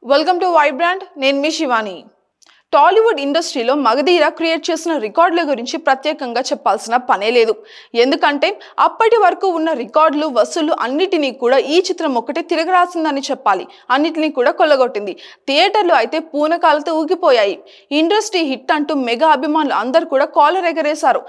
Welcome to Vibrant. నేను మీ శివాని. టాలీవుడ్ ఇండస్ట్రీలో Magadheera create చేసిన రికార్డుల గురించి ప్రత్యేకంగా చెప్పాల్సిన పనే లేదు. ఎందుకంటే అప్పటి వరకు ఉన్న రికార్డులు వసూళ్లు అన్నిటినీ కూడా ఈ చిత్రం ఒకటే తిరగరాసిందని చెప్పాలి. అన్నిటినీ కూడా కొల్లగొట్టింది. థియేటర్లు అయితే పూనకాలతో ఊగిపోయాయి. ఇండస్ట్రీ హిట్ అంటూ మెగా అభిమానులు అందరూ కూడా కాలర్ ఎగరేశారు.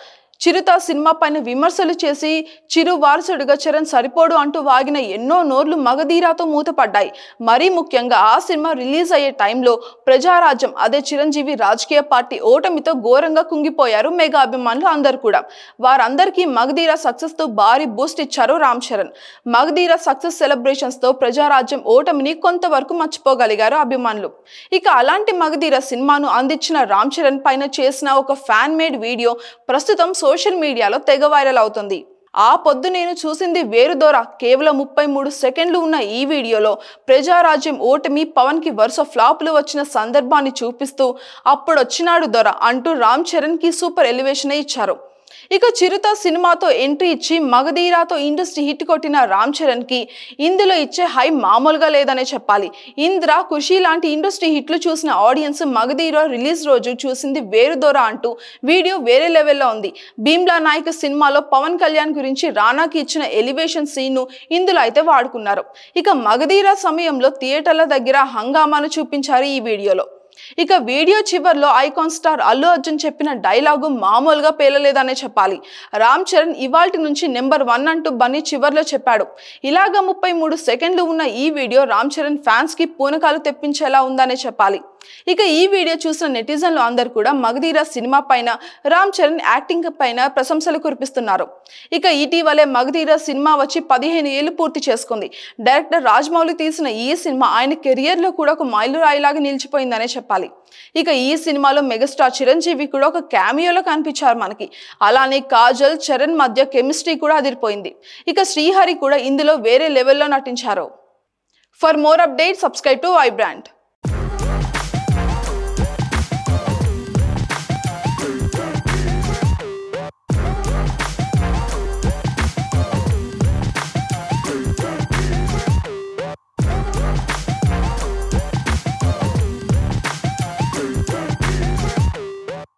చిరుత సినిమా పైన విమర్శలు చేసి చిరు వారసుడిగా చరణ్ సరిపోడు అంటూ వాగిన ఎన్నో నోర్లు మగధీరాతో మూతపడ్డాయి. మరీ ముఖ్యంగా ఆ సినిమా రిలీజ్ అయ్యే టైంలో ప్రజారాజ్యం అదే చిరంజీవి రాజకీయ పార్టీ ఓటమితో ఘోరంగా కుంగిపోయారు మెగా అభిమానులు అందరూ కూడా. వారందరికీ మగధీర సక్సెస్ తో భారీ బూస్ట్ ఇచ్చారు రామ్ చరణ్. మగధీర సక్సెస్ సెలబ్రేషన్స్ తో ప్రజారాజ్యం ఓటమిని కొంతవరకు మర్చిపోగలిగారు అభిమానులు. ఇక అలాంటి మగధీర సినిమాను అందించిన రామ్ చరణ్ పైన చేసిన ఒక ఫ్యాన్ మేడ్ వీడియో ప్రస్తుతం సోషల్ మీడియాలో తెగ వైరల్ అవుతుంది. ఆ పొద్దు నేను చూసింది వేరు దొర కేవలం 33 సెకండ్లు ఉన్న ఈ వీడియోలో ప్రజారాజ్యం ఓటమి పవన్ కి వరుస ఫ్లాపులు వచ్చిన సందర్భాన్ని చూపిస్తూ అప్పుడొచ్చినాడు దొర అంటూ రామ్ చరణ్ కి సూపర్ ఎలివేషన్ ఇచ్చారు. ఇక చిరుత సినిమాతో ఎంట్రీ ఇచ్చి మగధీరాతో ఇండస్ట్రీ హిట్ కొట్టిన రామ్ చరణ్ కి ఇందులో ఇచ్చే హై మామూలుగా లేదనే చెప్పాలి. ఇంద్ర, ఖుషి లాంటి ఇండస్ట్రీ హిట్లు చూసిన ఆడియన్స్ మగధీర రిలీజ్ రోజు చూసింది వేరు దొర అంటూ వీడియో వేరే లెవెల్లో ఉంది. భీమ్లా నాయక్ సినిమాలో పవన్ కళ్యాణ్ గురించి రానాకి ఇచ్చిన ఎలివేషన్ సీన్ ను ఇందులో అయితే వాడుకున్నారు. ఇక మగధీర సమయంలో థియేటర్ల దగ్గర హంగామాను చూపించారు ఈ వీడియోలో. ఇక వీడియో చివర్లో ఐకాన్ స్టార్ అల్లు అర్జున్ చెప్పిన డైలాగు మామూలుగా పేలలేదనే చెప్పాలి. రామ్ చరణ్ ఇవాల్టి నుంచి నెంబర్ 1 అంటూ బన్నీ చివర్లో చెప్పాడు. ఇలాగ 33 సెకండ్లు ఉన్న ఈ వీడియో రామ్ చరణ్ ఫ్యాన్స్ కి పూనకాలు తెప్పించేలా ఉందనే చెప్పాలి. ఇక ఈ వీడియో చూసిన నెటిజన్లు అందరూ కూడా మగధీర సినిమా పైన, రామ్ చరణ్ యాక్టింగ్ పైన ప్రశంసలు కురిపిస్తున్నారు. ఇక ఇటీవలే మగధీర సినిమా వచ్చి 15 ఏళ్లు పూర్తి చేసుకుంది. డైరెక్టర్ రాజమౌళి తీసిన ఈ సినిమా ఆయన కెరియర్ లో కూడా ఒక మైలురాయిలాగా నిలిచిపోయిందనే చెప్పాలి. ఇక ఈ సినిమాలో మెగాస్టార్ చిరంజీవి కూడా ఒక క్యామియోలో కనిపించారు మనకి. అలానే కాజల్, చరణ్ మధ్య కెమిస్ట్రీ కూడా అదిరిపోయింది. ఇక శ్రీహరి కూడా ఇందులో వేరే లెవెల్లో నటించారు. For more update subscribe to Vibrant.